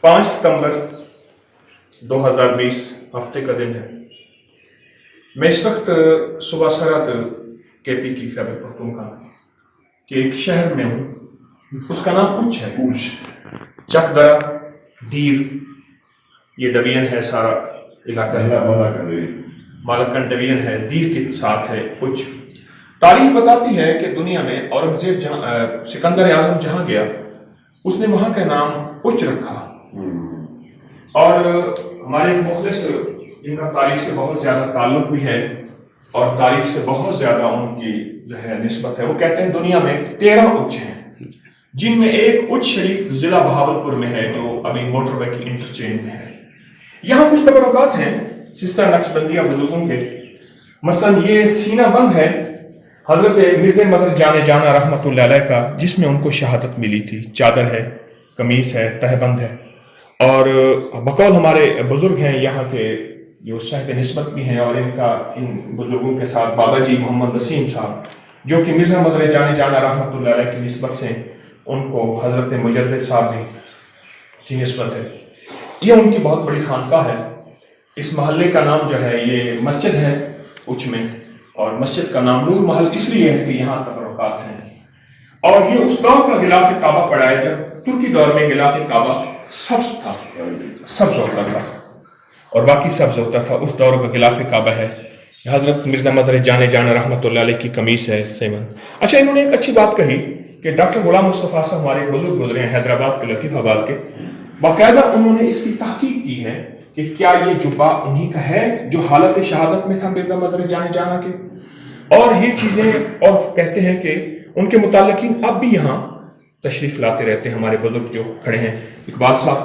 5 ستمبر 2020 ہفتے کا دن ہے۔ میں اس وقت صبح سرحد کے پی کی خیبر پختونخوا کہ ایک شہر میں ہوں، اس کا نام اچ ہے، چک درہ دیر، یہ ڈویژن ہے، سارا علاقہ مالکن ڈویژن ہے، دیر کے ساتھ ہے اچ۔ تاریخ بتاتی ہے کہ دنیا میں اورنگزیب سکندر اعظم جہاں گیا اس نے وہاں کا نام اچ رکھا، اور ہمارے ایک مخلص جن کا تاریخ سے بہت زیادہ تعلق بھی ہے اور تاریخ سے بہت زیادہ ان کی جو ہے نسبت ہے، وہ کہتے ہیں دنیا میں 13 اچ ہیں، جن میں ایک اچ شریف ضلع بہاولپور میں ہے جو ابھی موٹر وے کی انٹرچینج میں ہے۔ یہاں کچھ تبرکات ہیں سسٹر نقشبندیہ بزرگوں کے، مثلاً یہ سینہ بند ہے حضرت مرزا مظہر جانا رحمۃ اللہ علیہ کا، جس میں ان کو شہادت ملی تھی، چادر ہے، قمیص ہے، تہبند ہے، اور بقول ہمارے بزرگ ہیں یہاں کے، یہ صاحب نسبت بھی ہیں، اور ان بزرگوں کے ساتھ بابا جی محمد نسیم صاحب جو کہ مرزا مظہر جانا رحمۃ اللہ علیہ کی نسبت سے، ان کو حضرت مجدد صاحب بھی کی نسبت ہے۔ یہ ان کی بہت بڑی خانقاہ ہے۔ اس محلے کا نام جو ہے یہ مسجد ہے اچ میں، اور مسجد کا نام نور محل اس لیے ہے کہ یہاں تبرکات ہیں، اور یہ اس دور کا غلاف کعبہ پڑا ہے جب ترکی دور میں غلاف کعبہ سبز ہوتا تھا اور باقی سبز ہوتا تھا، اس دور کا غلاف کعبہ ہے۔ حضرت مرزا مظہر جانا رحمۃ اللہ علیہ کی قمیص ہے، سیمن۔ اچھا، انہوں نے ایک اچھی بات کہی کہ ڈاکٹر غلام مصطفیٰ صاحب ہمارے بزرگ گزرے ہیں حیدرآباد کے، لطیف آباد کے، باقاعدہ انہوں نے اس کی تحقیق کی ہے کہ کیا یہ جبہ انہی کا ہے جو حالت شہادت میں تھا مرزا مظہر جانا کے، اور یہ چیزیں، اور کہتے ہیں کہ ان کے متعلقین اب بھی یہاں تشریف لاتے رہتے ہیں، ہمارے بزرگ جو کھڑے ہیں، اقبال صاحب۔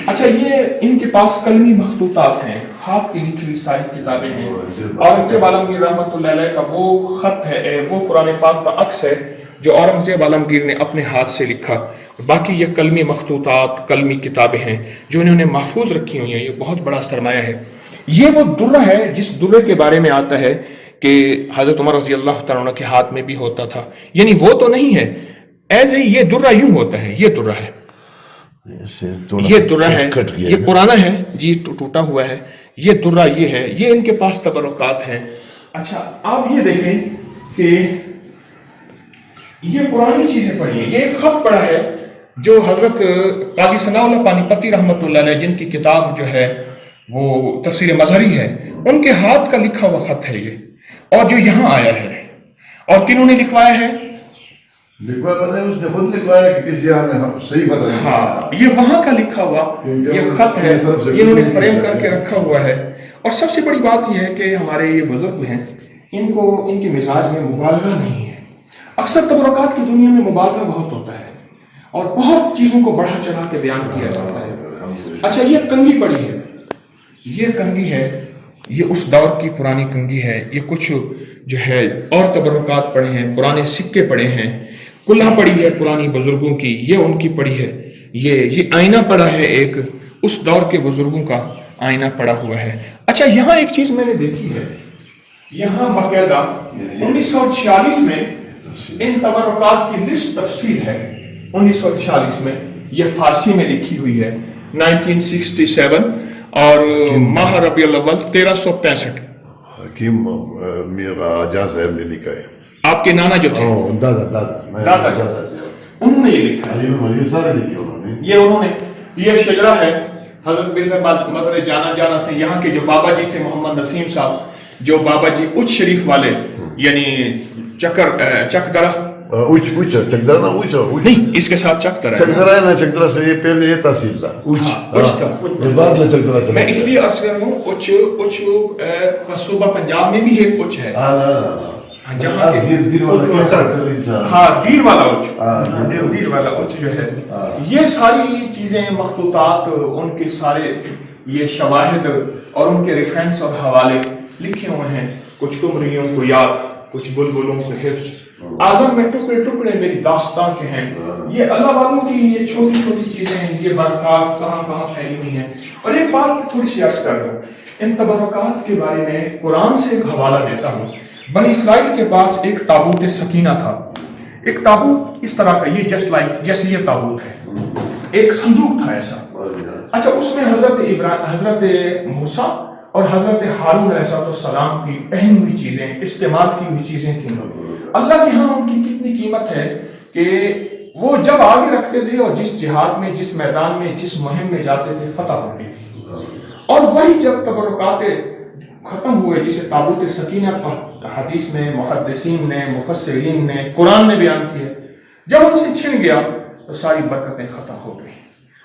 اچھا، یہ ان کے پاس قلمی مخطوطات ہیں، ہاتھ کی لکھی ہوئی ساری کتابیں ہیں، اورنگزیب عالمگیر رحمۃ اللہ علیہ کا وہ خط ہے، وہ قرآن پاک کا عکس ہے جو اورنگزیب عالمگیر نے اپنے ہاتھ سے لکھا۔ باقی یہ قلمی مخطوطات، قلمی کتابیں ہیں جو انہوں نے محفوظ رکھی ہوئی ہیں، یہ بہت بڑا سرمایہ ہے۔ یہ وہ درہ ہے جس درے کے بارے میں آتا ہے کہ حضرت عمر رضی اللہ تعالیٰ عنہ کے ہاتھ میں بھی ہوتا تھا، یعنی وہ تو نہیں ہے ایسے ہی، یہ درہ یوں ہوتا ہے، یہ درہ ہے، یہ درہ ہے، یہ پرانا ہے جی، ٹوٹا ہوا ہے، یہ درہ یہ ہے، یہ ان کے پاس تبرکات ہیں۔ اچھا، آپ یہ دیکھیں کہ یہ پرانی چیزیں پڑھی ہیں، یہ ایک خط پڑا ہے جو حضرت قاضی ثناء اللہ پانی پتی رحمۃ اللہ علیہ، جن کی کتاب جو ہے وہ تفسیر مظہری ہے، ان کے ہاتھ کا لکھا ہوا خط ہے یہ، اور جو یہاں آیا ہے، اور کنہوں نے لکھوایا ہے؟ اس نے خود لکھوایا کہ کسی نے صحیح پتہ نہیں۔ ہاں، یہ وہاں کا لکھا ہوا یہ خط ہے، یہ انہوں نے فریم کر کے رکھا ہوا ہے۔ اور سب سے بڑی بات یہ ہے کہ ہمارے یہ بزرگ ہیں، ان کے مزاج میں مبالغہ نہیں ہے۔ اکثر تبرکات کی دنیا میں مبالغہ بہت ہوتا ہے اور بہت چیزوں کو بڑھا چڑھا کے بیان کیا جاتا ہے۔ اچھا، یہ کنگھی پڑی ہے، یہ کنگھی ہے، یہ اس دور کی پرانی کنگھی ہے۔ یہ کچھ جو ہے اور تبرکات پڑے ہیں، پرانے سکے پڑے ہیں، کلہا پڑی ہے پرانی بزرگوں کی، یہ ان کی پڑی ہے۔ یہ آئینہ پڑا ہے، ایک اس دور کے بزرگوں کا آئینہ پڑا ہوا ہے۔ اچھا، یہاں ایک چیز میں نے دیکھی ہے، یہاں باقاعدہ 1946 میں ان تبرکات کی لسٹ تفصیل ہے، 1946 میں یہ فارسی میں لکھی ہوئی ہے، 1967 اور ماہ ربیع الاول 1365۔ حکیم میرا جہاں صاحب نے لکھا ہے، آپ کے نانا جو تھے، دادا انہوں نے یہ لکھا ہے، یہ شجرہ ہے حضرت مرزا مظہر جانا سے، یہاں کے جو بابا جی تھے محمد نسیم صاحب، جو بابا جی اچ شریف والے، یعنی چک درہ، نہیں اس کے ساتھ چک درہ ہے نا، چک درہ سے یہ پہلے یہ تحصیل تھا، اچ تھا، میں اس لیے عرض کر رہا ہوں اچ صوبہ پنجاب میں بھی ایک اچ ہے، جہاں دیر والا اچ جو ہے، یہ ساری چیزیں مخطوطات، ان کے سارے یہ شواہد اور ان کے ریفرنس اور حوالے لکھے ہوئے ہیں، کچھ قمریوں کو یاد، کچھ بلبلوں کو حفظ، آدم میں ٹکڑے ٹکڑے میری داستان کے ہیں۔ یہ اللہ والوں کی یہ چھوٹی چھوٹی چیزیں ہیں، یہ برکات کہاں پھیلی ہوئی ہیں۔ اور ایک بات تھوڑی سی عرض کر دوں، ان تبرکات کے بارے میں قرآن سے ایک حوالہ دیتا ہوں۔ بنی اسرائیل کے پاس ایک تابوت سکینہ تھا، ایک تابوت اس طرح کا، یہ جیسے یہ تابوت ہے، ایک صندوق تھا ایسا، اچھا اس میں حضرت موسیٰ اور حضرت ہارون علیہ السلام کی پہنی ہوئی چیزیں، استعمال کی ہوئی چیزیں تھیں، اللہ کے ہاں ان کی کتنی قیمت ہے کہ وہ جب آگے رکھتے تھے اور جس جہاد میں، جس میدان میں، جس مہم میں جاتے تھے فتح ہوتی تھی، اور وہی جب تبرکات ختم ہوئے جسے تابوت سکینہ پر حدیث میں محدثین نے، مفسرین نے، قرآن نے بیان کیا، جب ان سے چھن گیا تو ساری برکتیں ختم ہو گئی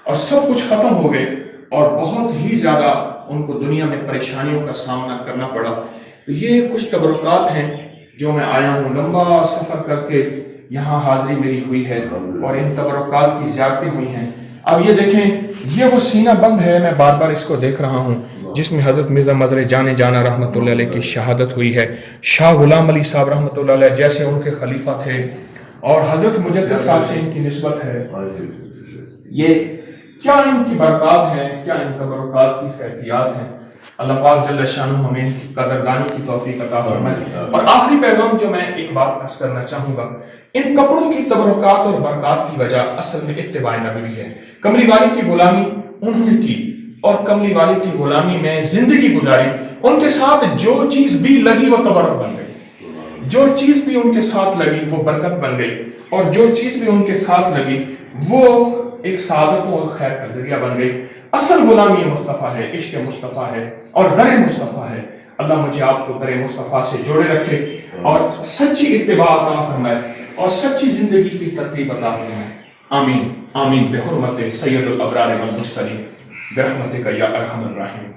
اور سب کچھ ختم ہو گئے اور بہت ہی زیادہ ان کو دنیا میں پریشانیوں کا سامنا کرنا پڑا۔ تو یہ کچھ تبرکات ہیں جو میں آیا ہوں، لمبا سفر کر کے یہاں حاضری میری ہوئی ہے اور ان تبرکات کی زیارتیں ہوئی ہیں۔ اب یہ دیکھیں، یہ وہ سینہ بند ہے، میں بار بار اس کو دیکھ رہا ہوں، جس میں حضرت مرزا مظہر جان جانا رحمۃ اللہ علیہ کی شہادت ہوئی ہے، شاہ غلام علی صاحب رحمۃ اللہ علیہ جیسے ان کے خلیفہ تھے، اور حضرت مجدد صاحب سے ان کی نسبت ہے۔ یہ کیا ان کی برکات ہیں، کیا ان تبرکات کی کیفیات ہیں۔ اللہ پاک جل شانہ ہمیں ان کی قدردانی کی توفیق عطا فرمائے۔ اور آخری پیغام جو میں ایک بات عرض کرنا چاہوں گا، ان کپڑوں کی تبرکات اور برکات کی وجہ اصل میں اتباع نبوی ہے۔ کملی والی کی غلامی انہوں نے کی اور کملی والی کی غلامی میں زندگی گزاری، ان کے ساتھ جو چیز بھی لگی وہ تبرک بن گئی، جو چیز بھی ان کے ساتھ لگی وہ برکت بن گئی، اور جو چیز بھی ان کے ساتھ لگی وہ ایک سعادت و خیر کا ذریعہ بن گئی۔ اصل غلامی مصطفیٰ ہے، عشق مصطفیٰ ہے اور در مصطفیٰ ہے۔ اللہ مجھے آپ کو در مصطفیٰ سے جوڑے رکھے اور سچی اتباع عطا فرمائے اور سچی زندگی کی ترتیب عطا فرمائے۔ آمین آمین بحرمت سید الابرار والمرسلین برحمتک یا ارحم الراحمین۔